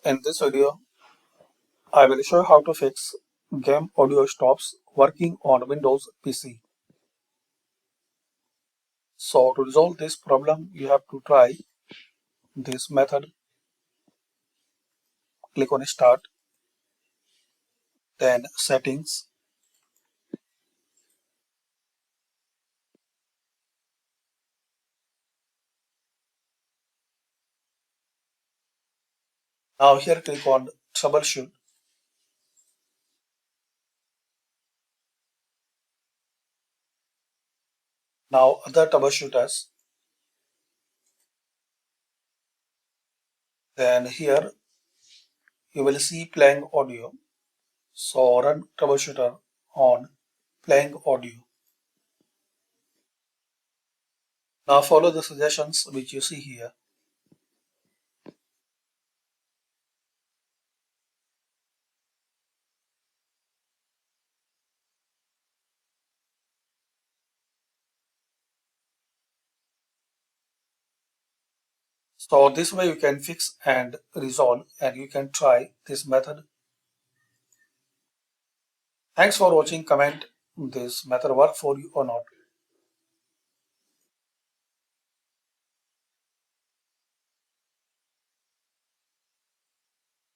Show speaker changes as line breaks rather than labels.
In this video, I will show how to fix game audio stops working on Windows PC. So to resolve this problem, you have to try this method. Click on Start, then Settings. Now here click on Troubleshoot. Now other troubleshooters. Then here you will see playing audio. So run troubleshooter on playing audio. Now follow the suggestions which you see here. So this way you can fix and resolve, and you can try this method. Thanks for watching. Comment this method work for you or not.